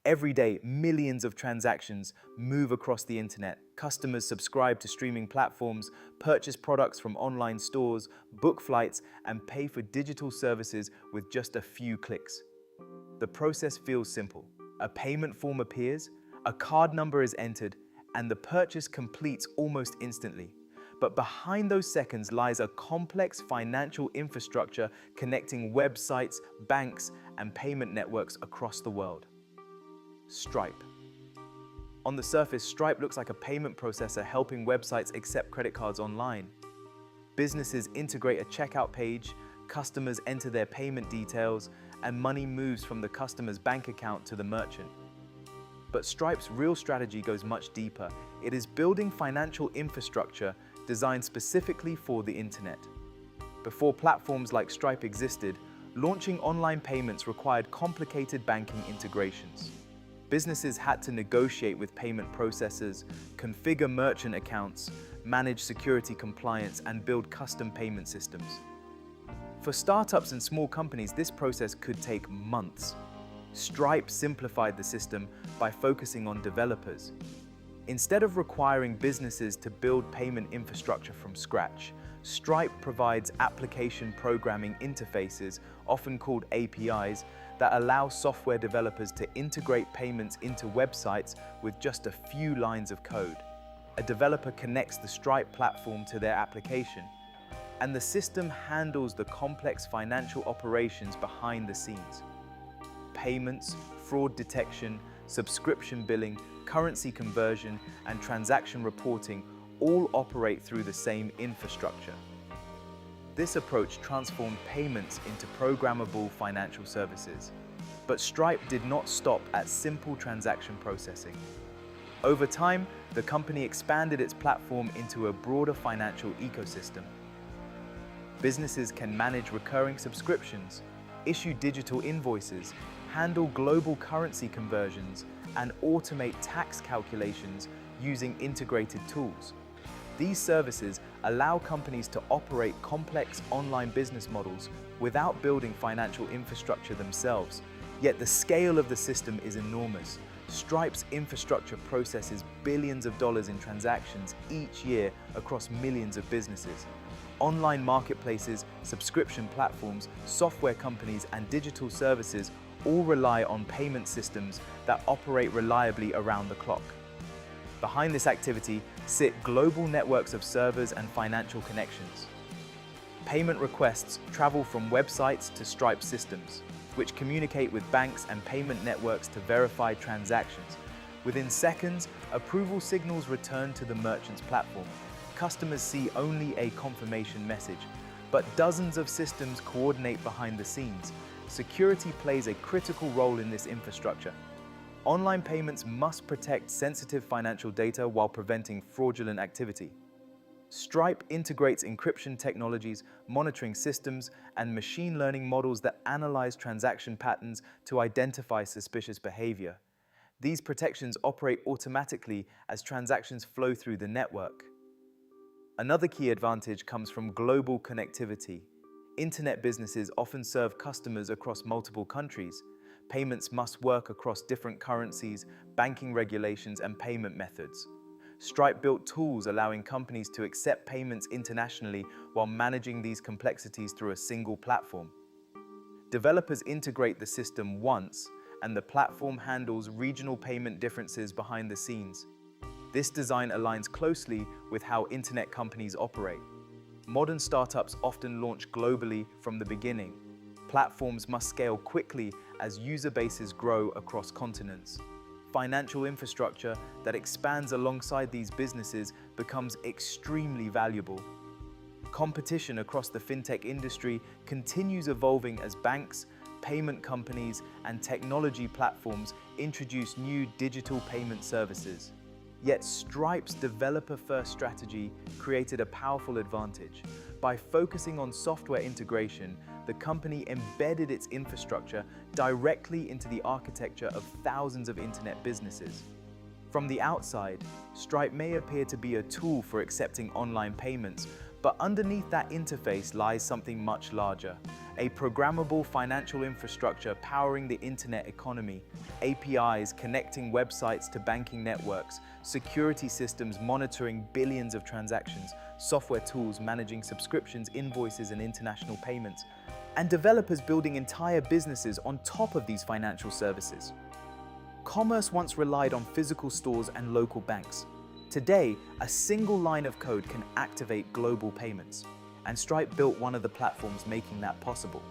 Every day, millions of transactions move across the internet. Customers subscribe to streaming platforms, purchase products from online stores, book flights, and pay for digital services with just a few clicks. The process feels simple. A payment form appears, a card number is entered, and the purchase completes almost instantly. But behind those seconds lies a complex financial infrastructure connecting websites, banks, and payment networks across the world. Stripe. On the surface, Stripe looks like a payment processor helping websites accept credit cards online. Businesses integrate a checkout page, customers enter their payment details, and money moves from the customer's bank account to the merchant. But Stripe's real strategy goes much deeper. It is building financial infrastructure designed specifically for the internet. Before platforms like Stripe existed, launching online payments required complicated banking integrations. Businesses had to negotiate with payment processors, configure merchant accounts, manage security compliance, and build custom payment systems. For startups and small companies, this process could take months. Stripe simplified the system by focusing on developers. Instead of requiring businesses to build payment infrastructure from scratch, Stripe provides application programming interfaces, often called APIs, that allow software developers to integrate payments into websites with just a few lines of code. A developer connects the Stripe platform to their application, and the system handles the complex financial operations behind the scenes. Payments, fraud detection, subscription billing, currency conversion, and transaction reporting all operate through the same infrastructure. This approach transformed payments into programmable financial services. But Stripe did not stop at simple transaction processing. Over time, the company expanded its platform into a broader financial ecosystem. Businesses can manage recurring subscriptions, issue digital invoices, handle global currency conversions, and automate tax calculations using integrated tools. These services allow companies to operate complex online business models without building financial infrastructure themselves. Yet the scale of the system is enormous. Stripe's infrastructure processes billions of dollars in transactions each year across millions of businesses. Online marketplaces, subscription platforms, software companies, and digital services all rely on payment systems that operate reliably around the clock. Behind this activity sit global networks of servers and financial connections. Payment requests travel from websites to Stripe systems, which communicate with banks and payment networks to verify transactions. Within seconds, approval signals return to the merchant's platform. Customers see only a confirmation message, but dozens of systems coordinate behind the scenes. Security plays a critical role in this infrastructure. Online payments must protect sensitive financial data while preventing fraudulent activity. Stripe integrates encryption technologies, monitoring systems, and machine learning models that analyze transaction patterns to identify suspicious behavior. These protections operate automatically as transactions flow through the network. Another key advantage comes from global connectivity. Internet businesses often serve customers across multiple countries. Payments must work across different currencies, banking regulations, and payment methods. Stripe built tools allowing companies to accept payments internationally while managing these complexities through a single platform. Developers integrate the system once, and the platform handles regional payment differences behind the scenes. This design aligns closely with how internet companies operate. Modern startups often launch globally from the beginning. Platforms must scale quickly as user bases grow across continents. Financial infrastructure that expands alongside these businesses becomes extremely valuable. Competition across the fintech industry continues evolving as banks, payment companies, and technology platforms introduce new digital payment services. Yet Stripe's developer-first strategy created a powerful advantage. By focusing on software integration, the company embedded its infrastructure directly into the architecture of thousands of internet businesses. From the outside, Stripe may appear to be a tool for accepting online payments, But underneath that interface lies something much larger. A programmable financial infrastructure powering the internet economy, APIs connecting websites to banking networks, security systems monitoring billions of transactions, software tools managing subscriptions, invoices, and international payments, and developers building entire businesses on top of these financial services. Commerce once relied on physical stores and local banks. Today, a single line of code can activate global payments, and Stripe built one of the platforms making that possible.